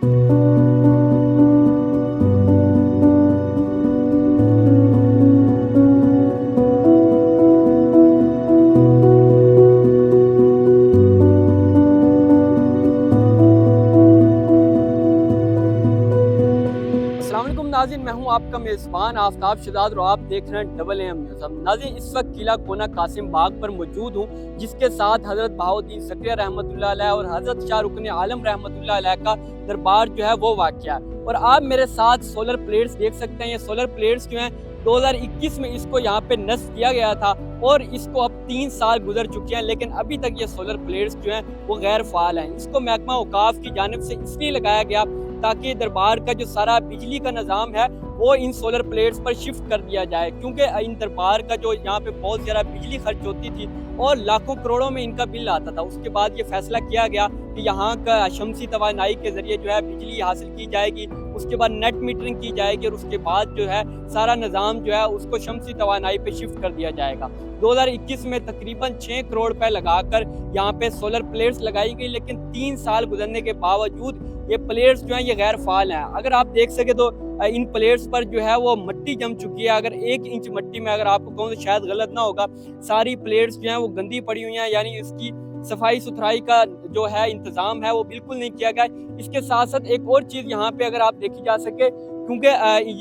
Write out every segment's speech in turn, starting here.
अस्सलामुअलैकुम नाज़रीन, मैं हूं आपका मेज़बान आफ्ताब शहजाद और आप देख रहे हैं डबल एम न्यूज़। नाज़रीन, इस वक्त किला कोना कासिम बाग पर मौजूद हूं, जिसके साथ हज़रत बहाउद्दीन ज़करिया रहमतुल्लाह अलैह और हज़रत शाह रुकन आलम रहमतुल्लाह अलैह का दरबार जो है वो वाक़या है। और आप मेरे साथ सोलर प्लेट्स देख सकते हैं। ये सोलर प्लेट्स जो हैं 2021 में इसको यहाँ पे नस्ब किया गया था और इसको अब 3 साल गुजर चुके हैं, लेकिन अभी तक ये सोलर प्लेट्स जो हैं वो गैर फ़ाल हैं। इसको महकमा औकाफ की जानिब से इसलिए लगाया गया ताकि दरबार का जो सारा बिजली का निज़ाम है वो इन सोलर प्लेट्स पर शिफ्ट कर दिया जाए, क्योंकि इन दरबार का जो यहाँ पे बहुत ज़्यादा बिजली खर्च होती थी और लाखों करोड़ों में इनका बिल आता था। उसके बाद ये फैसला किया गया कि यहाँ का शमसी तवानाई के ज़रिए जो है बिजली हासिल की जाएगी, उसके बाद नेट मीटरिंग की जाएगी और उसके बाद जो है सारा निज़ाम जो है उसको शमसी तवानाई पे शिफ्ट कर दिया जाएगा। 2021 में तकरीबन 6 करोड़ रुपए लगाकर यहाँ पे सोलर प्लेट्स लगाई गई, लेकिन 3 साल गुजरने के बावजूद ये प्लेट्स जो हैं ये गैर फाल हैं। अगर आप देख सके तो इन प्लेट्स पर जो है वो मिट्टी जम चुकी है। अगर 1 इंच मिट्टी में अगर आपको कहूँ तो शायद गलत ना होगा, सारी प्लेट्स जो हैं वो गंदी पड़ी हुई हैं, यानी इसकी सफाई सुथराई का जो है इंतज़ाम है वो बिल्कुल नहीं किया गया। इसके साथ साथ एक और चीज़ यहाँ पे अगर आप देखी जा सके, क्योंकि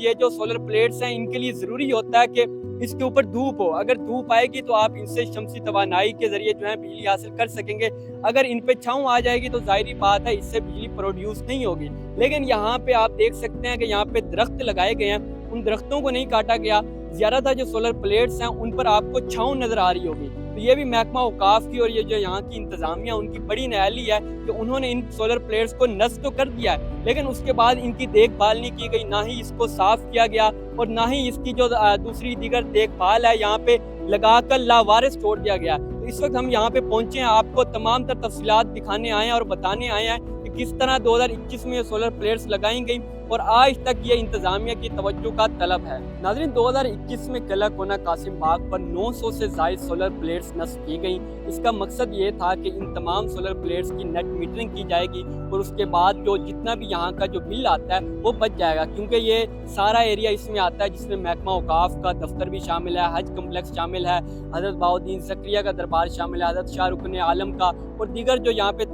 ये जो सोलर प्लेट्स हैं इनके लिए ज़रूरी होता है कि इसके ऊपर धूप हो। अगर धूप आएगी तो आप इनसे शमसी तवानाई के ज़रिए जो है बिजली हासिल कर सकेंगे। अगर इन पे छाँव आ जाएगी तो ज़ाहिरी बात है इससे बिजली प्रोड्यूस नहीं होगी। लेकिन यहाँ पे आप देख सकते हैं कि यहाँ पे दरख्त लगाए गए हैं, उन दरख्तों को नहीं काटा गया। ज़्यादातर जो सोलर प्लेट्स हैं उन पर आपको छाँव नज़र आ रही होगी। तो ये भी महकमा औकाफ की और ये जो यहाँ की इंतज़ामिया उनकी बड़ी नयाली है कि उन्होंने इन सोलर प्लेट्स को नस्ब तो कर दिया है, लेकिन उसके बाद इनकी देखभाल नहीं की गई, ना ही इसको साफ़ किया गया और ना ही इसकी जो दूसरी दीगर देखभाल है यहाँ पे लगाकर लावारिस छोड़ दिया गया। तो इस वक्त हम यहाँ पे पहुँचे हैं, आपको तमाम तर तफसीलात दिखाने आए हैं और बताने आए हैं कि किस तरह 2021 में ये सोलर प्लेट्स लगाई गई और आज तक ये इंतज़ामिया की तवज्जो का तलब है। नाज़रीन, 2021 में किला कोना कासिम बाग पर 900 से ज़ायद सोलर प्लेट्स नस्ब की गई। इसका मकसद ये था कि इन तमाम सोलर प्लेट्स की नेट मीटरिंग की जाएगी और उसके बाद जो जितना भी यहाँ का जो बिल आता है वो बच जाएगा, क्योंकि ये सारा एरिया इसमें आता है जिसमें महकमा औकाफ का दफ्तर भी शामिल है, हज कम्प्लेक्स शामिल है, हज़रत बहाउद्दीन ज़करिया का दरबार शामिल है, हज़रत शाह रुकन आलम का और दीगर जो यहाँ पे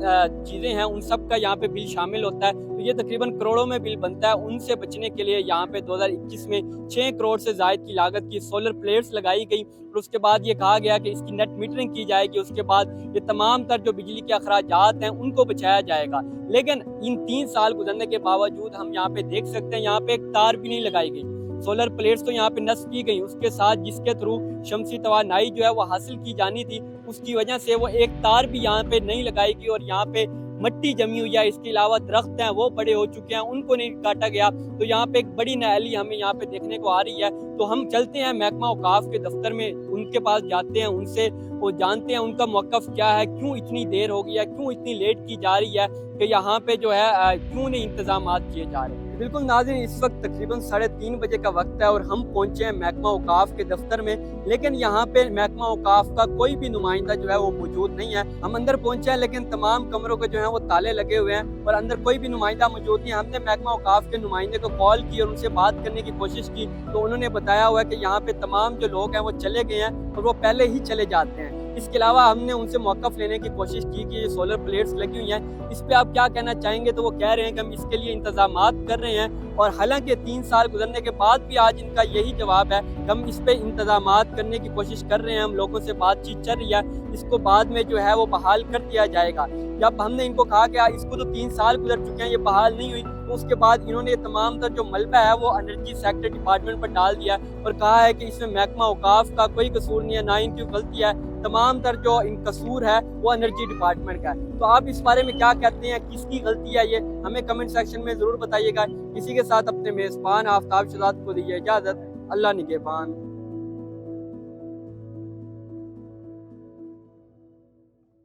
चीज़ें हैं उन सब का यहाँ पे बिल शामिल होता है। तो ये तकरीबन करोड़ों में बिल बनता है। उनसे बचने के लिए यहाँ पे 2021 में 6 करोड़ से ज़ायद की लागत की सोलर प्लेट्स लगाई गई और उसके बाद ये कहा गया कि इसकी नेट मीटरिंग की जाएगी। उसके बाद ये तमाम तर जो बिजली के अखराजात हैं उनको बचाया जाएगा। लेकिन इन 3 साल गुजरने के बावजूद हम यहाँ पे देख सकते हैं यहाँ पे एक तार भी नहीं लगाई गई। सोलर प्लेट्स तो यहाँ पे नस्ब की गई, उसके साथ जिसके थ्रू शमसी तवानाई जो है वो हासिल की जानी थी उसकी वजह से वो एक तार भी यहाँ पे नहीं लगाई गई और यहाँ पे मिट्टी जमी हुई है। इसके अलावा दरख्त हैं वो बड़े हो चुके हैं, उनको नहीं काटा गया। तो यहाँ पे एक बड़ी नयाली हमें यहाँ पे देखने को आ रही है। तो हम चलते हैं महकमा औकाफ के दफ्तर में, उनके पास जाते हैं, उनसे वो जानते हैं उनका मौक़िफ़ क्या है, क्यों इतनी देर हो गई है, क्यों इतनी लेट की जा रही है कि यहाँ पे जो है क्यों नहीं इंतजामात किए जा रहे हैं। बिल्कुल नाज़रीन, इस वक्त तकरीबन 3:30 बजे का वक्त है और हम पहुँचे हैं महकमा औकाफ के दफ्तर में, लेकिन यहाँ पे महकमा औकाफ का कोई भी नुमाइंदा जो है वो मौजूद नहीं है। हम अंदर पहुँचे हैं लेकिन तमाम कमरों के जो है वो ताले लगे हुए हैं और अंदर कोई भी नुमाइंदा मौजूद नहीं है। हमने महकमा औकाफ के नुमाइंदे को कॉल की और उनसे बात करने की कोशिश की तो उन्होंने बताया हुआ है कि यहाँ पे तमाम जो लोग हैं वो चले गए हैं और वो पहले ही चले जाते हैं। इसके अलावा हमने उनसे मौक़िफ़ लेने की कोशिश की कि ये सोलर प्लेट्स लगी हुई हैं, इस पे आप क्या कहना चाहेंगे। तो वो कह रहे हैं कि हम इसके लिए इंतज़ामात कर रहे हैं और हालांकि 3 साल गुजरने के बाद भी आज इनका यही जवाब है कि हम इस पे इंतज़ामात करने की कोशिश कर रहे हैं, हम लोगों से बातचीत चल रही है, इसको बाद में जो है वो बहाल कर दिया जाएगा। जब हमने इनको कहा कि इसको तो 3 साल गुजर चुके हैं, ये बहाल नहीं हुई, तो उसके बाद इन्होंने तमाम तर जो मलबा है वो एनर्जी सेक्टर डिपार्टमेंट पर डाल दिया और कहा है कि इसमें महकमा औकाफ का कोई कसूर नहीं है, ना इनकी गलती है, तमाम तर जो इन कसूर है वो एनर्जी डिपार्टमेंट का है। तो आप इस बारे में क्या कहते हैं, किसकी गलती है ये हमें कमेंट सेक्शन में ज़रूर बताइएगा। इसी के साथ अपने मेज़बान आफ्ताब शहजाद को दीजिए इजाज़त। अल्लाह निगहबान।